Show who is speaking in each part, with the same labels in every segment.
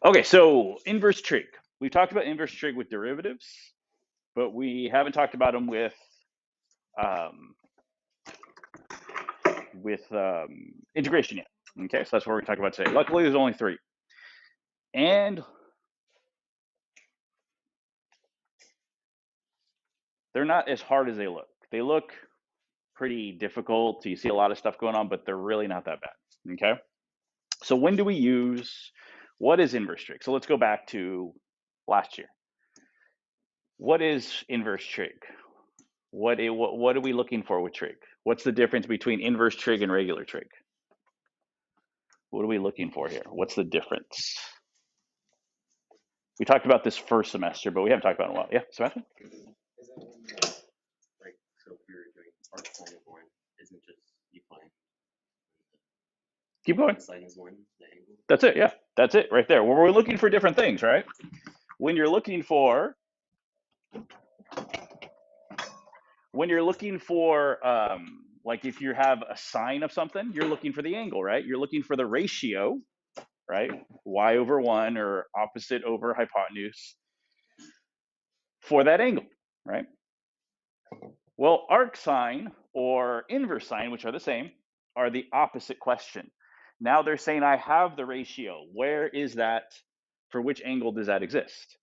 Speaker 1: Okay, so inverse trig. We've talked about inverse trig with derivatives, but we haven't talked about them um, with integration yet. Okay, so that's what we're going to talk about today. Luckily, there's only three. And they're not as hard as they look. They look pretty difficult. You see a lot of stuff going on, but they're really not that bad. Okay, so when do we use, what is inverse trig? So let's go back to last year. What is inverse trig? What are we looking for with trig? What's the difference between inverse trig and regular trig? What are we looking for here? What's the difference? We talked about this first semester, but we haven't talked about it in a while. Yeah, Sebastian?
Speaker 2: Isn't like, so if you're doing arc sine of one, isn't just you find
Speaker 1: Keep going.
Speaker 2: sine is one, the angle?
Speaker 1: That's it. Yeah, that's it right there. Well, we're looking for different things, right? When you're looking for like if you have a sine of something, you're looking for the angle, right? You're looking for the ratio, right? Y over 1 or opposite over hypotenuse for that angle, right? Well, arc sine or inverse sine, which are the same, are the opposite question. Now they're saying I have the ratio. Where is that? For which angle does that exist?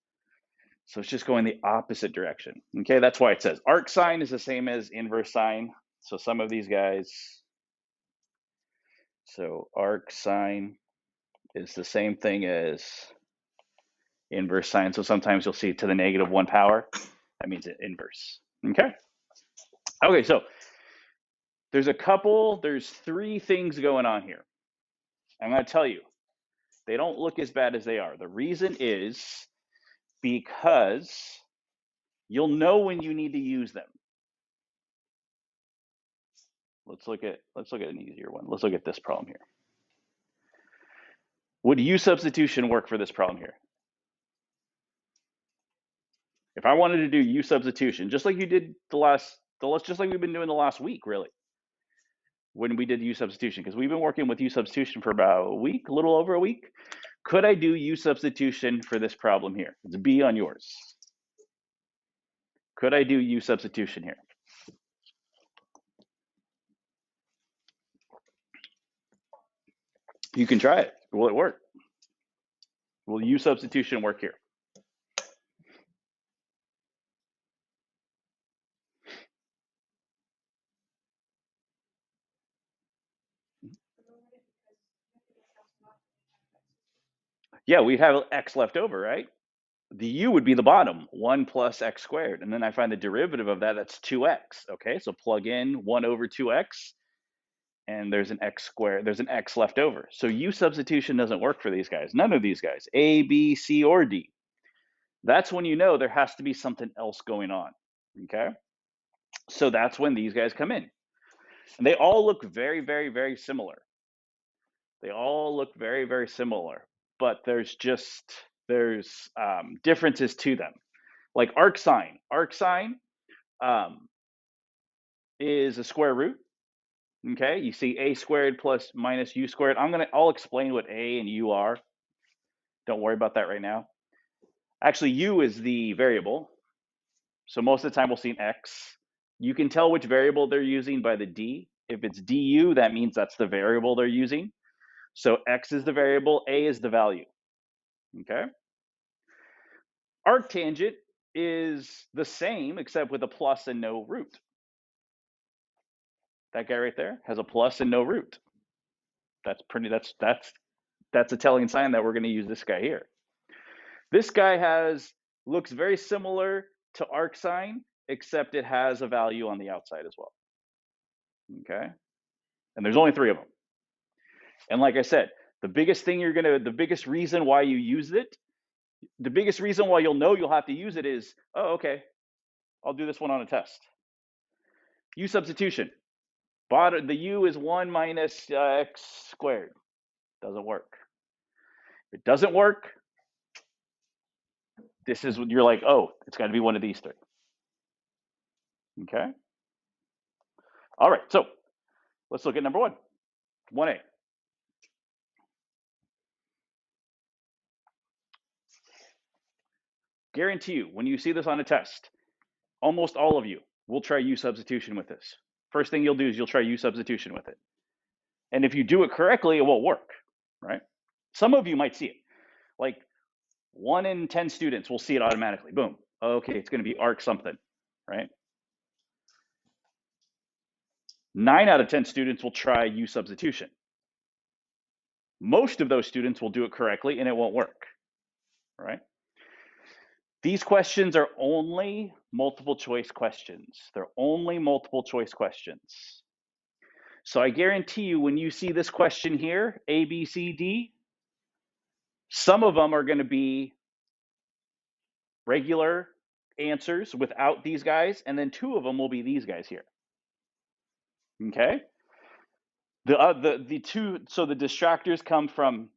Speaker 1: So it's just going the opposite direction. Okay, that's why it says arc sine is the same as inverse sine. So some of these guys, so arc sine is the same thing as inverse sine. So sometimes you'll see to the -1 power. That means inverse. Okay. Okay, so there's three things going on here. I'm going to tell you, they don't look as bad as they are. The reason is because you'll know when you need to use them. Let's look at an easier one. Let's look at this problem here. Would U substitution work for this problem here? If I wanted to do U substitution, just like you did just like we've been doing the last week, really, when we did U substitution, because we've been working with U substitution for about a week, a little over a week. Could I do U substitution for this problem here? It's B on yours. Could I do U substitution here? You can try it. Will it work? Will U substitution work here? Yeah, we'd have x left over, right? The u would be the bottom, 1 plus x squared. And then I find the derivative of that, that's 2x. Okay, so plug in 1 over 2x, and there's an x squared, there's an x left over. So u substitution doesn't work for these guys. None of these guys, A, B, C, or D. That's when you know there has to be something else going on. Okay, so that's when these guys come in. And they all look very, very, very similar. They all look very, very similar, but there's differences to them. Like arc sine. Arc sine is a square root. Okay, you see a squared plus minus u squared. I'll explain what a and u are. Don't worry about that right now. Actually, u is the variable. So most of the time we'll see an x. You can tell which variable they're using by the d. If it's du, that means that's the variable they're using. So x is the variable, a is the value. Okay. Arctangent is the same except with a plus and no root. That guy right there has a plus and no root. That's a telling sign that we're going to use this guy here. This guy looks very similar to arc sine, except it has a value on the outside as well. Okay, and there's only three of them. And like I said, the biggest reason why you use it, the biggest reason why you'll know you'll have to use it is, oh, okay, I'll do this one on a test. U substitution. The u is 1 minus x squared. Doesn't work. If it doesn't work, this is what you're like, oh, it's got to be one of these three. Okay. All right. So let's look at number 1, 1a. Guarantee you, when you see this on a test, almost all of you will try U substitution with this. First thing you'll do is you'll try U substitution with it. And if you do it correctly, it won't work, right? Some of you might see it. Like 1 in 10 students will see it automatically. Boom. Okay, it's going to be arc something, right? 9 out of 10 students will try U substitution. Most of those students will do it correctly and it won't work, right? These questions are only multiple choice questions. They're only multiple choice questions. So I guarantee you when you see this question here, A, B, C, D, some of them are going to be regular answers without these guys, and then 2 of them will be these guys here. Okay? The two, so the distractors come from,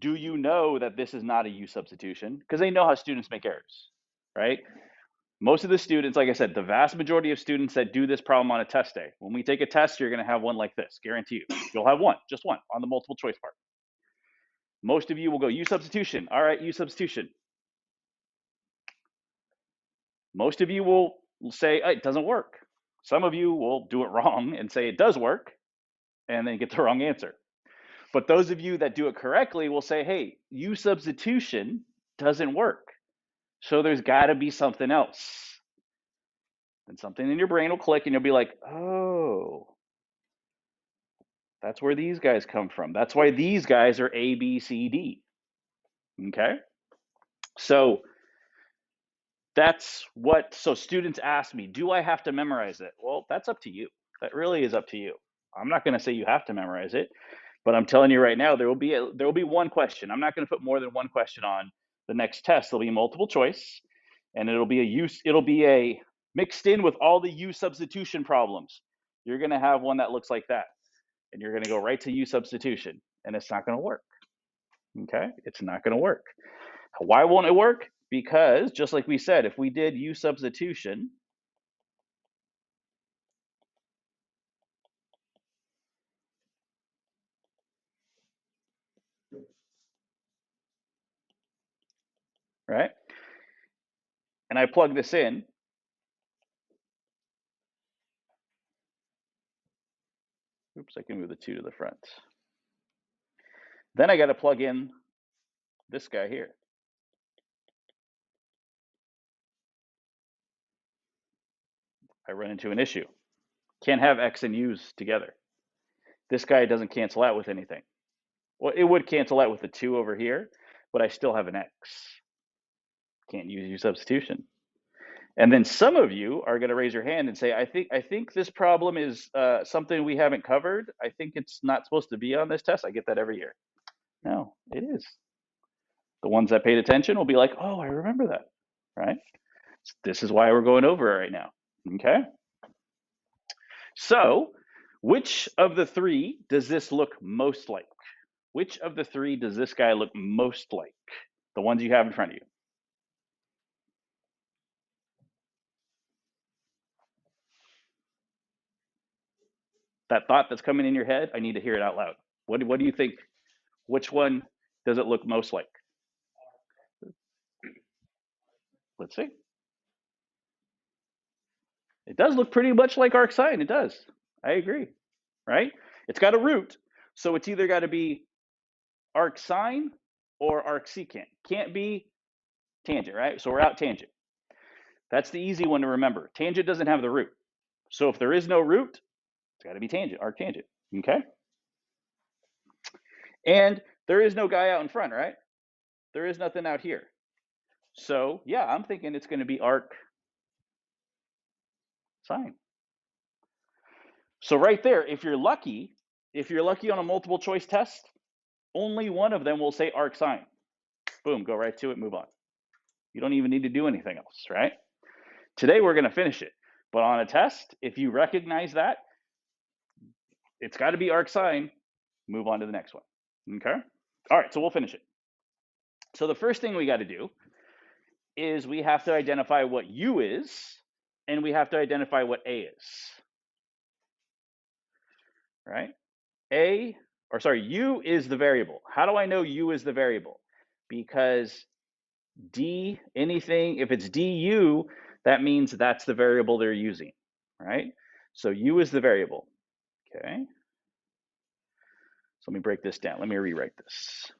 Speaker 1: do you know that this is not a U substitution? Because they know how students make errors, right? Most of the students, like I said, the vast majority of students that do this problem on a test day, when we take a test, you're going to have one like this, guarantee you. You'll have one, just one, on the multiple choice part. Most of you will go U substitution. All right, U substitution. Most of you will say, oh, it doesn't work. Some of you will do it wrong and say it does work, and then get the wrong answer. But those of you that do it correctly will say, hey, U substitution doesn't work. So there's got to be something else. And something in your brain will click and you'll be like, oh, that's where these guys come from. That's why these guys are A, B, C, D. Okay? So that's what, so students ask me, do I have to memorize it? Well, that's up to you. That really is up to you. I'm not going to say you have to memorize it, but I'm telling you right now, there will be one question. I'm not going to put more than one question on the next test. There'll be multiple choice, and it'll be a mixed in with all the U substitution problems. You're going to have one that looks like that, and you're going to go right to U substitution, and it's not going to work. Okay, it's not going to work. Why won't it work? Because just like we said, if we did U substitution, right? And I plug this in, oops, I can move the 2 to the front. Then I got to plug in this guy here. I run into an issue. Can't have X and U's together. This guy doesn't cancel out with anything. Well, it would cancel out with the 2 over here, but I still have an X. Can't use U substitution. And then some of you are going to raise your hand and say, I think this problem is something we haven't covered. I think it's not supposed to be on this test. I get that every year. No, it is. The ones that paid attention will be like, oh, I remember that, right? This is why we're going over it right now, okay? So which of the 3 does this look most like? Which of the 3 does this guy look most like? The ones you have in front of you. That thought that's coming in your head, I need to hear it out loud. What do you think? Which one does it look most like? Let's see. It does look pretty much like arc sine. It does. I agree, right? It's got a root, so it's either got to be arc sine or arc secant. Can't be tangent, right? So we're out tangent. That's the easy one to remember. Tangent doesn't have the root. So if there is no root, it's got to be tangent, arc tangent, okay? And there is no guy out in front, right? There is nothing out here. So yeah, I'm thinking it's going to be arc sine. So right there, if you're lucky on a multiple choice test, only one of them will say arc sine. Boom, go right to it, move on. You don't even need to do anything else, right? Today we're going to finish it. But on a test, if you recognize that, it's got to be arc sine, move on to the next one. Okay? All right, so we'll finish it. So the first thing we got to do is we have to identify what U is, and we have to identify what A is. Right? U is the variable. How do I know U is the variable? Because d anything, if it's du, that means that's the variable they're using, right? So u is the variable, okay? So let me break this down. Let me rewrite this.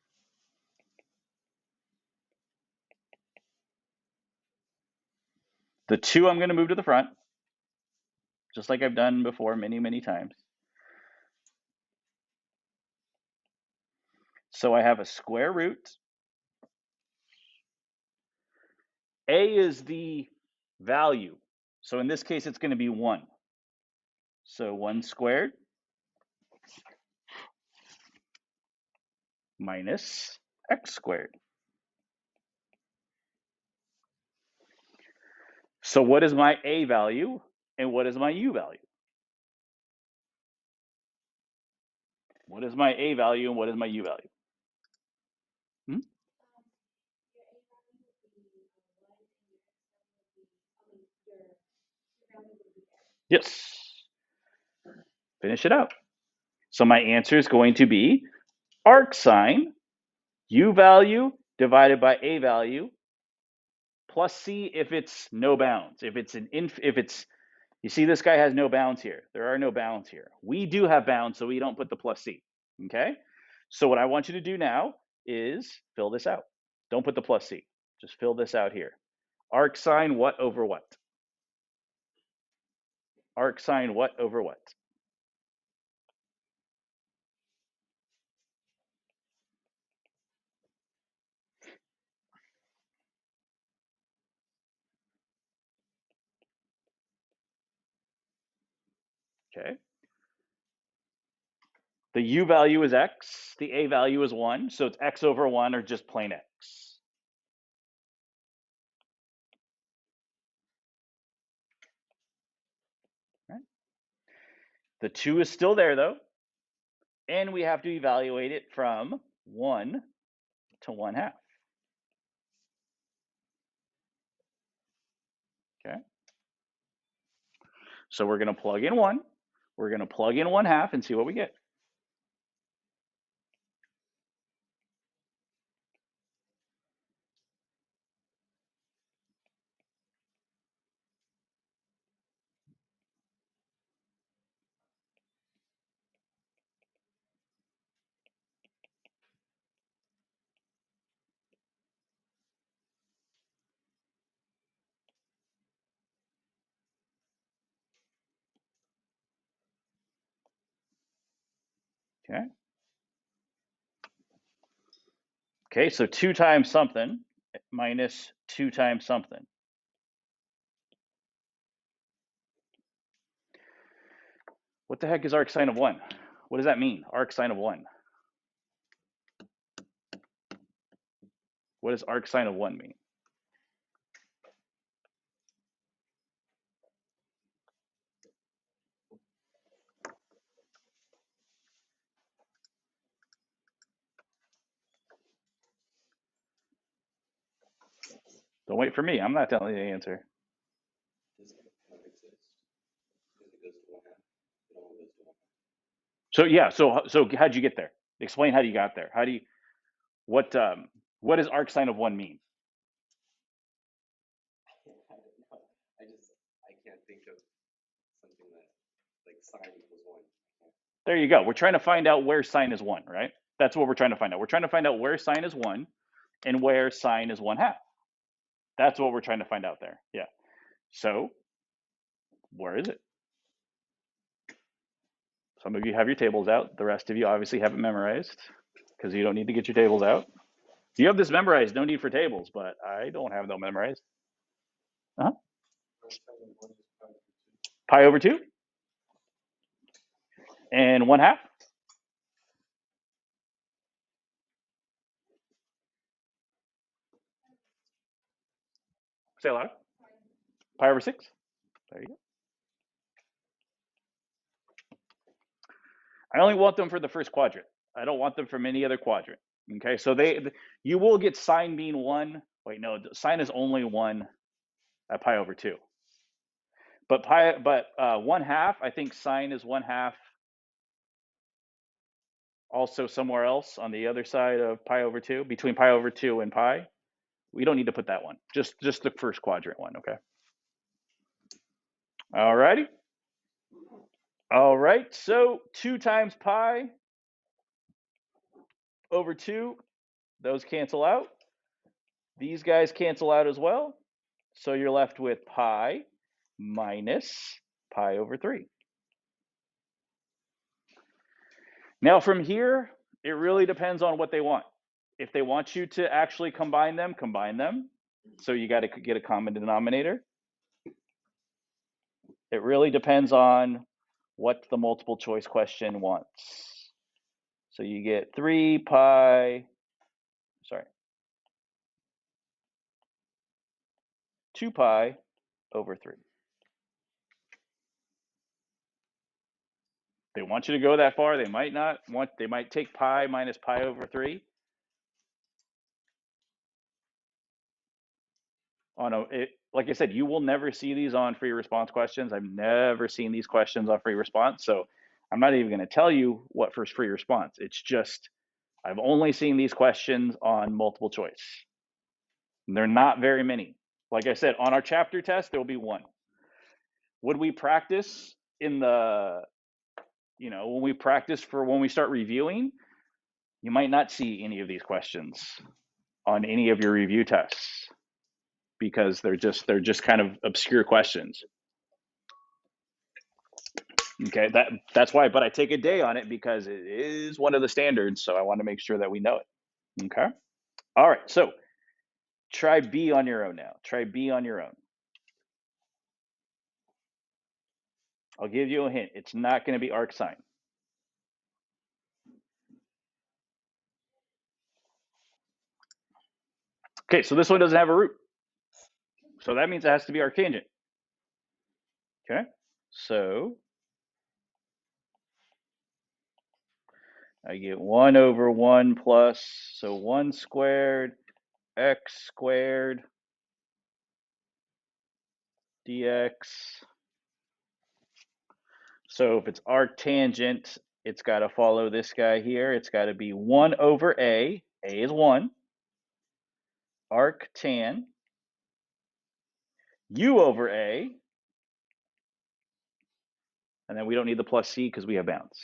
Speaker 1: The 2 I'm going to move to the front, just like I've done before many, many times. So I have a square root. A is the value. So in this case, it's going to be 1. So 1 squared minus x squared. So what is my A value and what is my U value? What is my A value and what is my U value? Yes. Finish it out. So my answer is going to be arc sine U value divided by A value plus C if it's no bounds. If it's you see this guy has no bounds here. There are no bounds here. We do have bounds, so we don't put the plus C. Okay? So what I want you to do now is fill this out. Don't put the plus C. Just fill this out here. Arc sine what over what? Arc sine what over what? Okay. The U value is X. The A value is 1. So it's X over 1 or just plain X. Right? The 2 is still there though. And we have to evaluate it from 1 to 1/2. Okay. So we're going to plug in 1. We're going to plug in 1/2 and see what we get. Okay. Okay, so 2 times something minus 2 times something. What the heck is arc sine of 1? What does that mean? Arc sine of 1. What does arc sine of 1 mean? Don't wait for me. I'm not telling you the answer. So yeah, so how'd you get there? Explain how you got there. How do you what does arc sine of 1 mean?
Speaker 2: I can't think of something that like sine equals 1.
Speaker 1: There you go. We're trying to find out where sine is 1, right? That's what we're trying to find out. We're trying to find out where sine is 1 and where sine is 1/2. That's what we're trying to find out there. Yeah. So where is it? Some of you have your tables out. The rest of you obviously have it memorized because you don't need to get your tables out. If you have this memorized, no need for tables, but I don't have them memorized. Uh-huh. Pi over 2 and 1/2. Say a lot. Pi over 6. There you go. I only want them for the first quadrant. I don't want them from any other quadrant. Okay, so you will get sine being 1. Wait, no, sine is only 1 at pi over 2. But 1/2, I think sine is 1/2 also somewhere else on the other side of pi over 2, between pi over 2 and pi. We don't need to put that one. Just the first quadrant one, okay? All righty. All right, so 2 times pi over 2, those cancel out. These guys cancel out as well. So you're left with pi minus pi over 3. Now from here, it really depends on what they want. If they want you to actually combine them, combine them. So you got to get a common denominator. It really depends on what the multiple choice question wants. So you get 3 pi, sorry, 2 pi over 3. They want you to go that far. They might not want, they might take pi minus pi over 3. Like I said, you will never see these on free response questions. I've never seen these questions on free response. So I'm not even going to tell you what for free response. It's just, I've only seen these questions on multiple choice. And they're not very many. Like I said, on our chapter test, there'll be one. Would we practice in the, when we practice for when we start reviewing, you might not see any of these questions on any of your review tests because they're just kind of obscure questions. Okay, that's why, but I take a day on it because it is one of the standards, so I want to make sure that we know it. Okay. All right, so try B on your own now. Try B on your own. I'll give you a hint. It's not going to be arc sine. Okay, so this one doesn't have a root. So that means it has to be arctangent. Okay, so I get 1 over 1 plus, so 1 squared x squared dx. So if it's arctangent, it's got to follow this guy here. It's got to be 1 over a. A is 1. Arctan u over a. And then we don't need the plus c because we have bounds.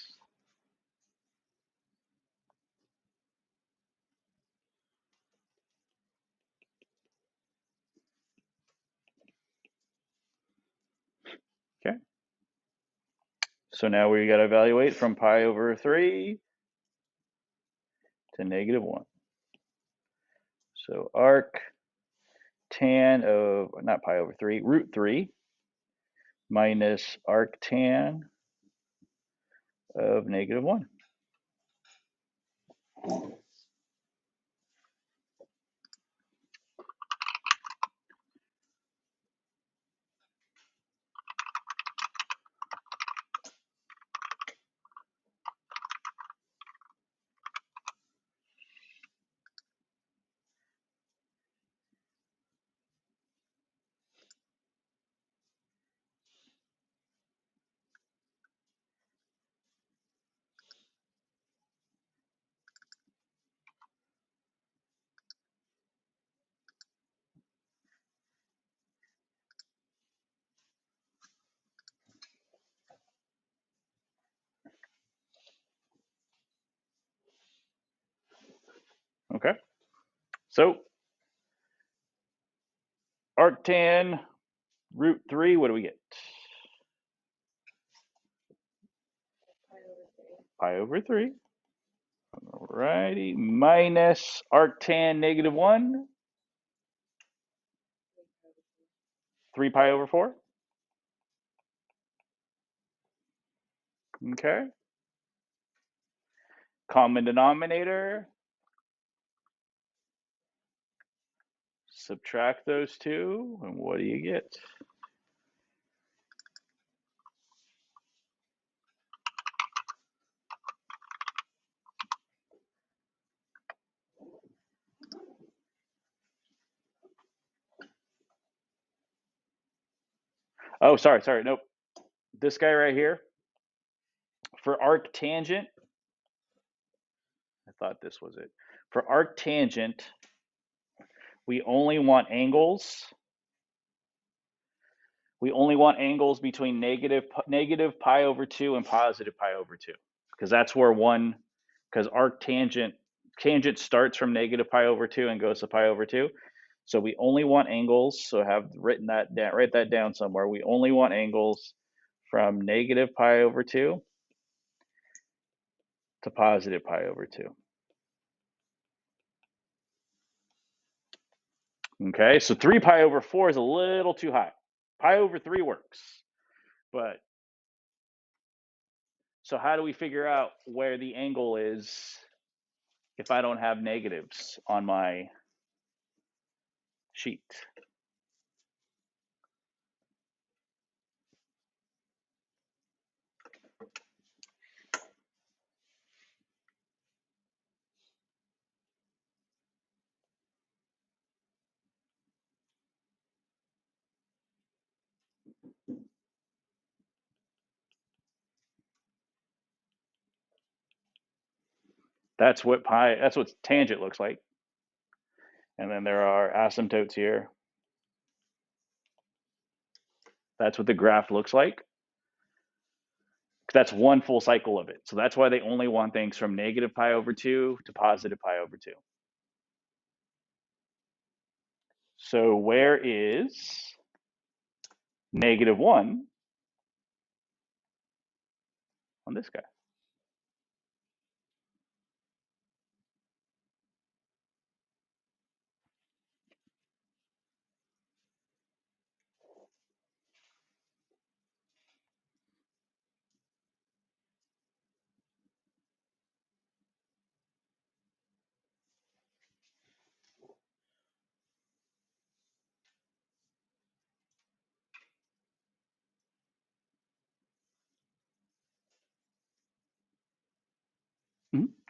Speaker 1: Okay. So now we got to evaluate from pi over 3 to negative 1. So arc tan of, not pi over 3, root 3 minus arctan of negative 1. Okay. So arctan root 3, what do we get? Pi over 3. Alrighty. Minus arctan negative 1. 3 pi over 4. Okay. Common denominator. Subtract those two, and what do you get? Oh, sorry. Nope. This guy right here, for arctangent, I thought this was it. For arctangent, we only want angles. We only want angles between negative pi over 2 and positive pi over 2, because that's where because arc tangent starts from negative pi over 2 and goes to pi over 2. So we only want angles. So have written that down, write that down somewhere. We only want angles from negative pi over 2 to positive pi over 2. Okay, so 3 pi over 4 is a little too high. Pi over 3 works, but so how do we figure out where the angle is if I don't have negatives on my sheet? That's what tangent looks like. And then there are asymptotes here. That's what the graph looks like. That's one full cycle of it. So that's why they only want things from negative pi over 2 to positive pi over 2. So where is negative 1 on this guy?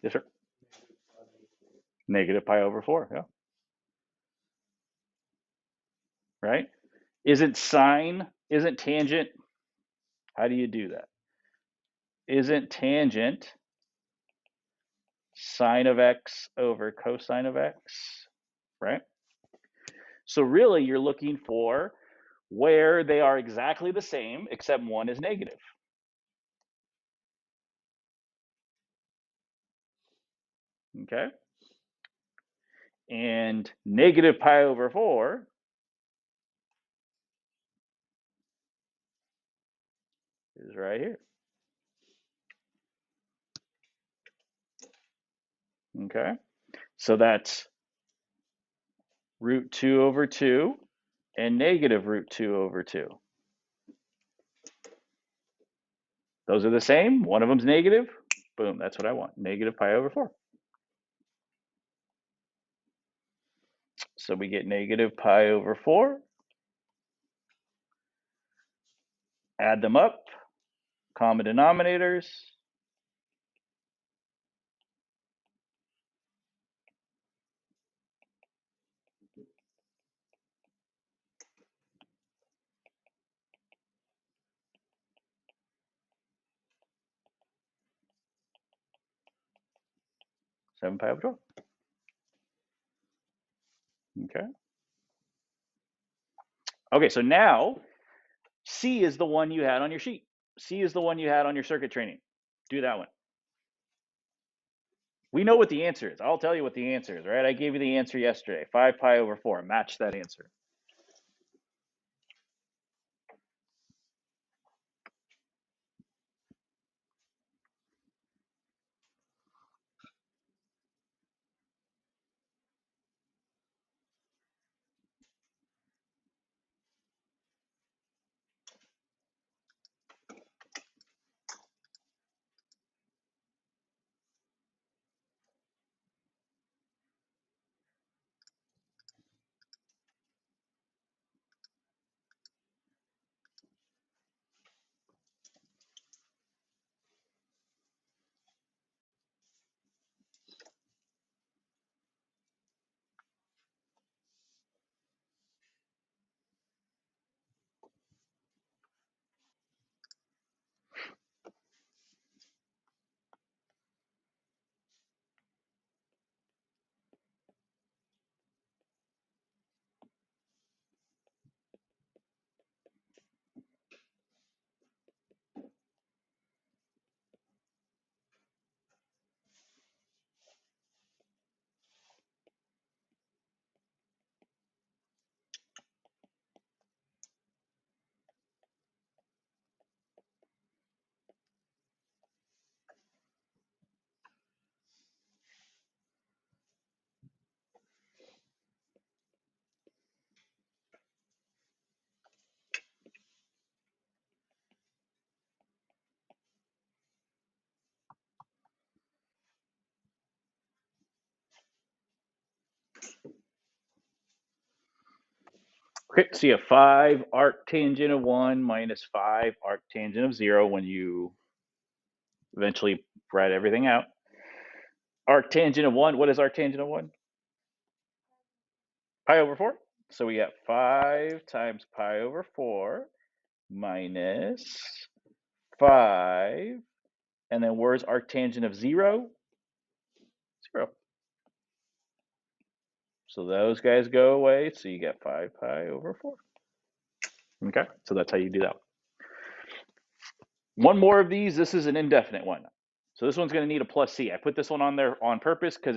Speaker 1: Yes, sir. Negative pi over 4, yeah. Right? Isn't tangent, how do you do that? Isn't tangent sine of x over cosine of x, right? So really you're looking for where they are exactly the same except one is negative. Okay? And negative pi over 4 is right here. Okay? So that's root 2 over 2 and negative root 2 over 2. Those are the same. One of them's negative. Boom, that's what I want. Negative pi over 4. So we get negative pi over 4. Add them up. Common denominators. Seven pi over 12. Okay. Okay, so now C is the one you had on your sheet. C is the one you had on your circuit training. Do that one. We know what the answer is. I'll tell you what the answer is, right? I gave you the answer yesterday. 5 pi over 4. Match that answer. Okay, so you have 5 arctangent of 1 minus 5 arctangent of 0 when you eventually write everything out. Arctangent of 1, what is arctangent of 1? Pi over 4. So we got 5 times pi over 4 minus 5. And then where's arctangent of 0? 0. So those guys go away. So you get 5 pi over 4. Okay, so that's how you do that. One more of these. This is an indefinite one. So this one's going to need a plus c. I put this one on there on purpose because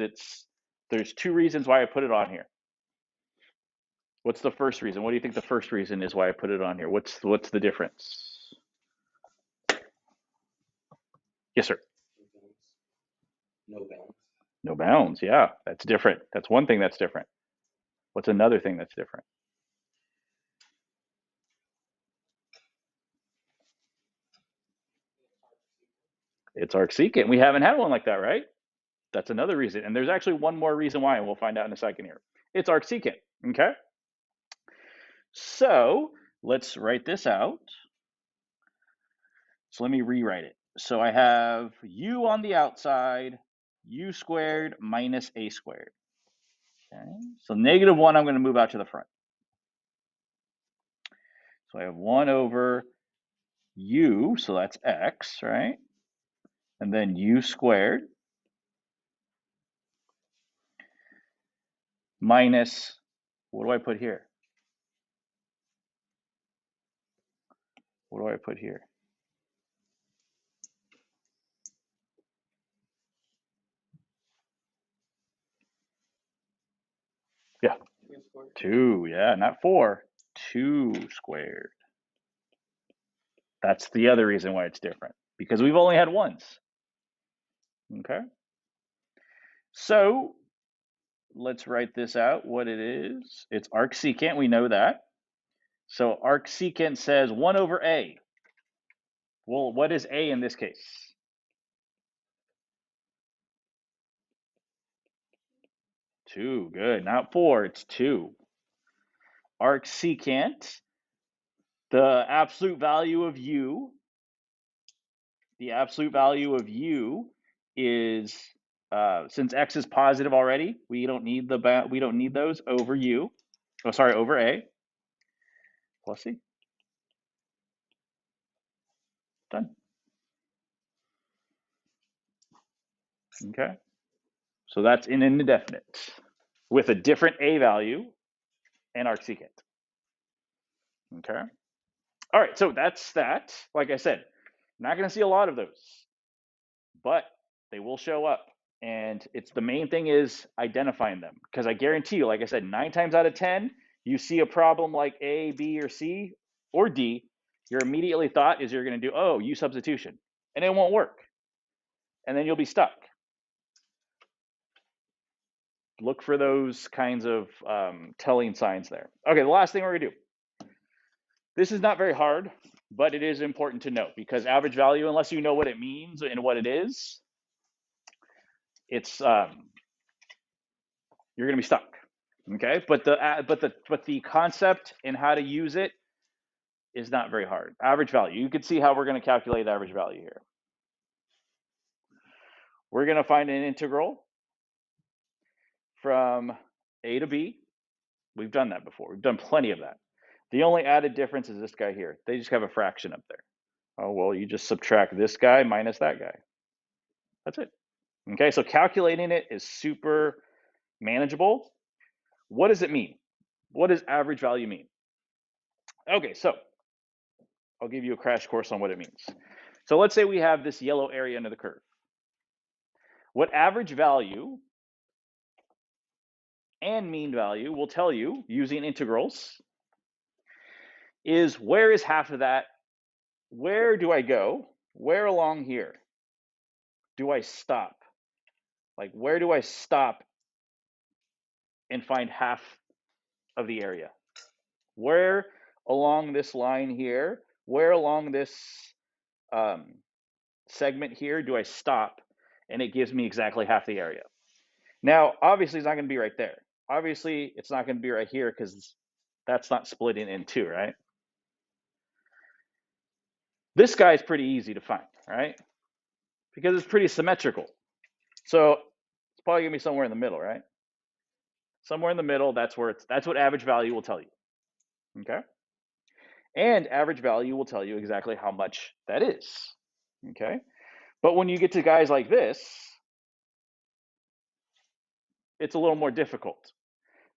Speaker 1: there's 2 reasons why I put it on here. What's the first reason? What do you think the first reason is why I put it on here? What's the difference? Yes, sir.
Speaker 2: No bounds.
Speaker 1: No bounds. Yeah, that's different. That's one thing that's different. What's another thing that's different? It's arcsecant. We haven't had one like that, right? That's another reason. And there's actually one more reason why, and we'll find out in a second here. It's arcsecant. Okay. So let's write this out. So let me rewrite it. So I have u on the outside, u squared minus a squared. Okay. So negative 1, I'm going to move out to the front. So I have 1 over u, so that's x, right? And then u squared minus, what do I put here? What do I put here? Yeah, 2, yeah, not 4, 2 squared. That's the other reason why it's different, because we've only had ones. Okay. So let's write this out, what it is. It's arcsecant, we know that. So arcsecant says 1 over a. Well, what is a in this case? 2, good. Not 4, it's 2. Arcsecant, the absolute value of u, is, since x is positive already, we don't need those over u. Oh, sorry, over a plus c. Done. Okay. So that's in an indefinite with a different a value and arcsecant. Okay. All right, so that's that. Like I said, not going to see a lot of those, but they will show up. And it's the main thing is identifying them, because I guarantee you, like I said, 9 times out of 10, you see a problem like A, B, or C, or D, your immediately thought is you're going to do, oh, U substitution, and it won't work. And then you'll be stuck. Look for those kinds of telling signs there. Okay, the last thing we're going to do. This is not very hard, but it is important to note, because average value, unless you know what it means and what it is, it's you're going to be stuck. Okay, but the concept and how to use it is not very hard. Average value. You can see how we're going to calculate average value here. We're going to find an integral from a to b. We've done that before. We've done plenty of that. The only added difference is this guy here. They just have a fraction up there. Oh, well, you just subtract this guy minus that guy. That's it. Okay, so calculating it is super manageable. What does it mean? What does average value mean? Okay, so I'll give you a crash course on what it means. So let's say we have this yellow area under the curve. What average value and mean value will tell you using integrals is where is half of that? Where do I go? Where along here do I stop? Like, where do I stop and find half of the area? Where along this line here, where along this segment here do I stop, and it gives me exactly half the area? Now, obviously, it's not going to be right there. Obviously, it's not going to be right here because That's not splitting in two, right? This guy is pretty easy to find, right? Because it's pretty symmetrical. So it's probably gonna be somewhere in the middle, right? Somewhere in the middle, that's what average value will tell you. Okay? And average value will tell you exactly how much that is. Okay? But when you get to guys like this, it's a little more difficult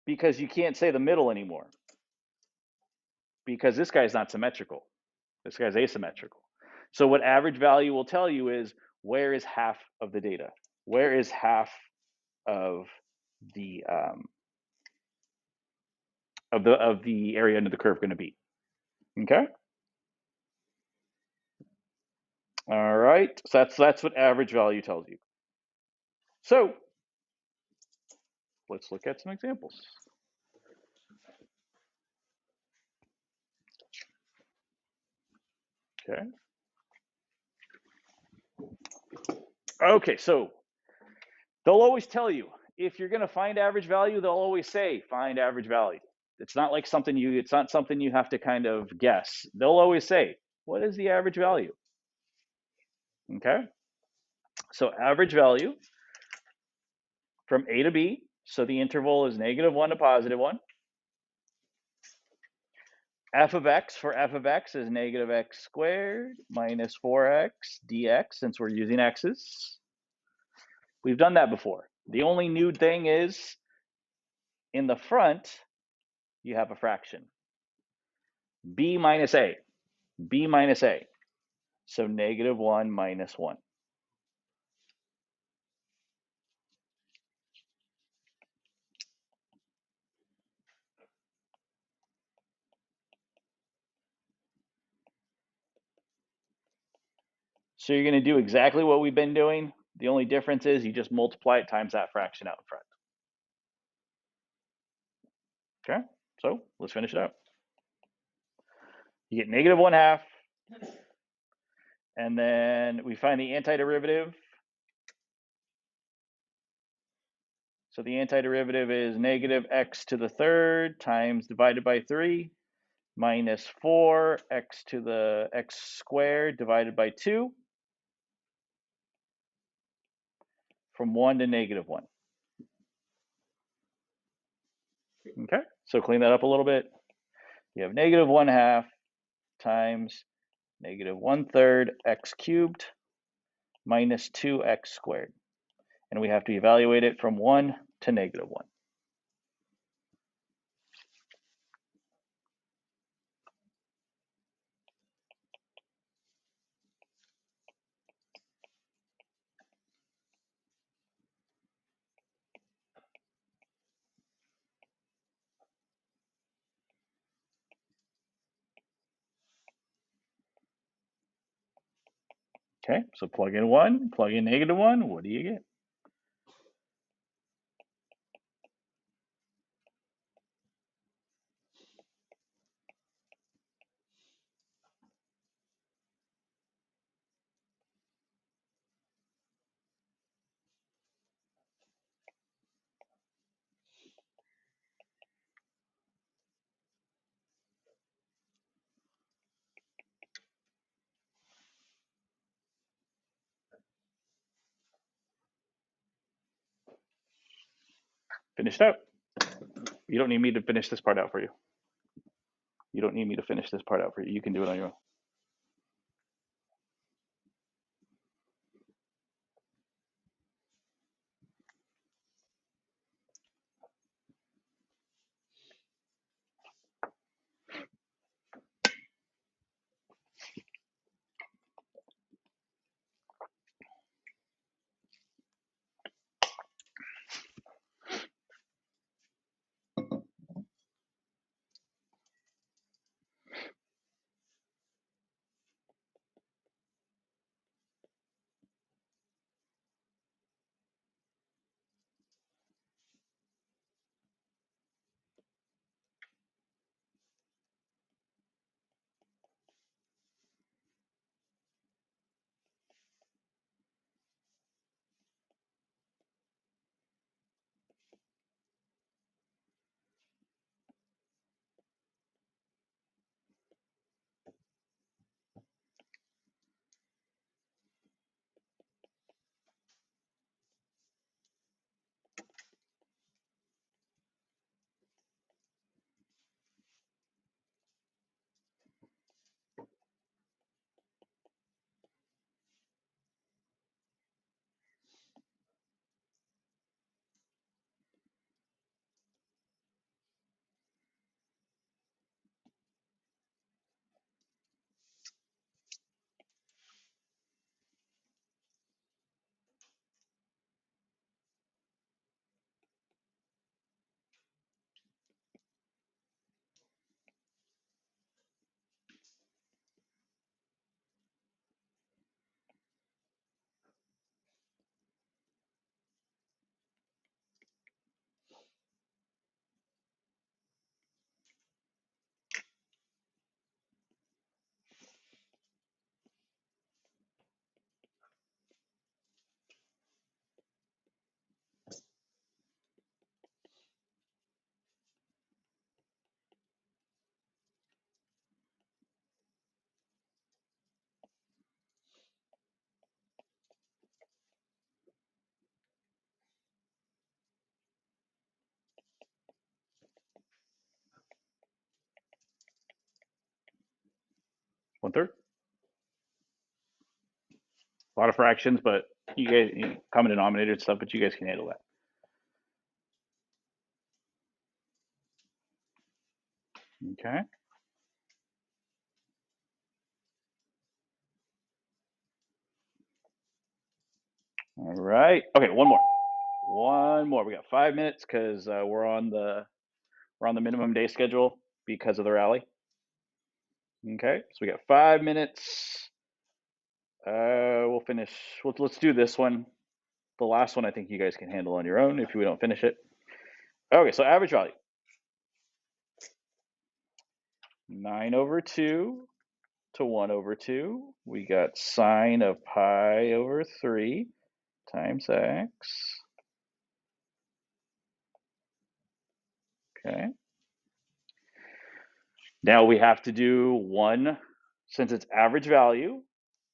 Speaker 1: because you can't say the middle anymore. Because this guy's not symmetrical. This guy's asymmetrical. So what average value will tell you is where is half of the data? Where is half of the area under the curve going to be? Okay. All right. So that's what average value tells you. So let's look at some examples. Okay. Okay. So they'll always tell you if you're going to find average value, they'll always say find average value. It's not like something it's not something you have to kind of guess. They'll always say, what is the average value? Okay. So average value from A to B. So the interval is -1 to +1. F of x for f of x is -x squared minus 4x dx, since we're using x's. We've done that before. The only new thing is in the front, you have a fraction. B minus a. B minus a. So -1 minus 1. So you're going to do exactly what we've been doing. The only difference is you just multiply it times that fraction out in front. Okay, so let's finish it up. You get -1/2, and then we find the antiderivative. So the antiderivative is -x to the third times divided by 3 minus 4x to the x squared divided by 2 from 1 to -1. Okay, so clean that up a little bit. You have -1/2 times -1/3 x cubed minus 2x squared. And we have to evaluate it from 1 to -1. Okay, so plug in 1, plug in -1, what do you get? Finished out. You don't need me to finish this part out for you. You don't need me to finish this part out for you. You can do it on your own. 1/3. A lot of fractions, but you guys, common denominator and stuff, but you guys can handle that. Okay. All right. Okay, one more. One more. We got 5 minutes because we're on the minimum day schedule because of the rally. Okay, so we got 5 minutes. We'll finish. Let's do this one. The last one I think you guys can handle on your own if we don't finish it. Okay, so average value. 9/2 to 1/2. We got sine of pi/3 times x. Okay. Now we have to do 1, since it's average value,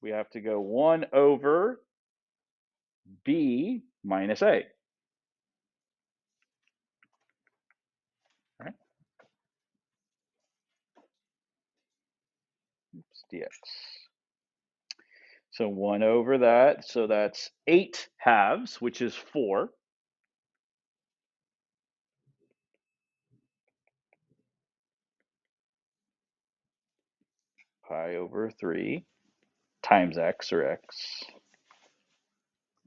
Speaker 1: we have to go 1/b minus a. All right. Oops, dx. So 1/that, so that's 8/2, which is 4. Pi/3 times x, or x.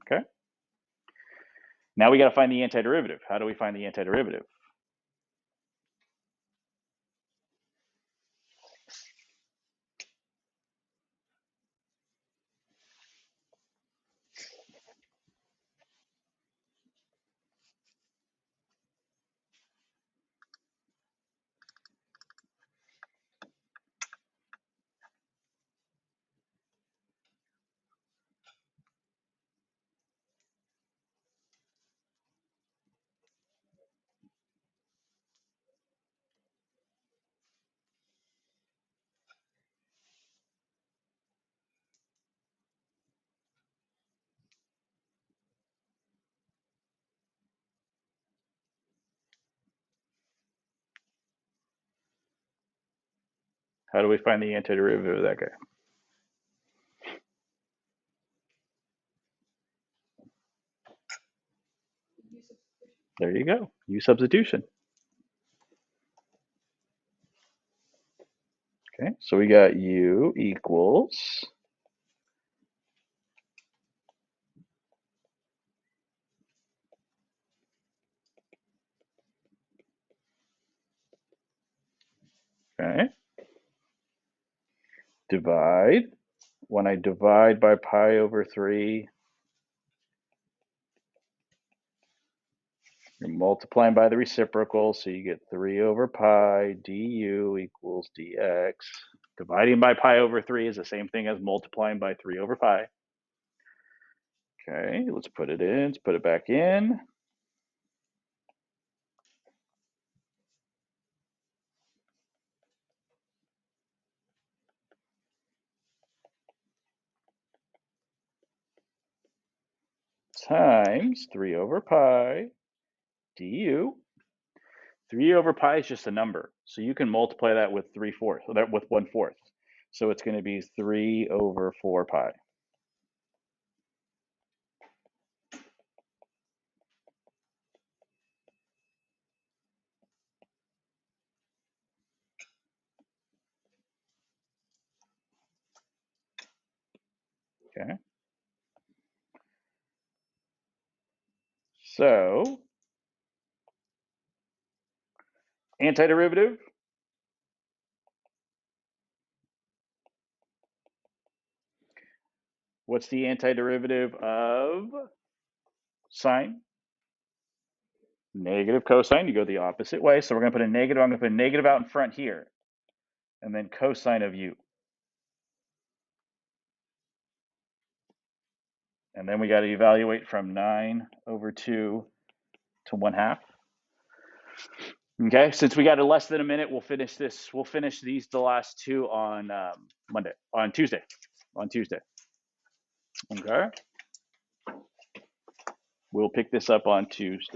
Speaker 1: Okay. Now we got to find the antiderivative. How do we find the antiderivative? How do we find the antiderivative of that guy? There you go. Use substitution. Okay, so we got u equals okay. Divide. When I divide by pi/3, you're multiplying by the reciprocal, so you get 3/pi du equals dx. Dividing by pi/3 is the same thing as multiplying by 3/pi. Okay, let's put it in. Let's put it back in. Times 3/pi du. 3/pi is just a number, so you can multiply that with 3/4, so that with 1/4. So it's going to be 3/4pi. Okay. So antiderivative. What's the antiderivative of sine? Negative cosine. You go the opposite way. So we're going to put a negative. I'm going to put a negative out in front here. And then cosine of u. And then we got to evaluate from 9/2 to 1/2. Okay, since we got less than a minute, we'll finish this. We'll finish these, the last two, on Tuesday. Okay. We'll pick this up on Tuesday.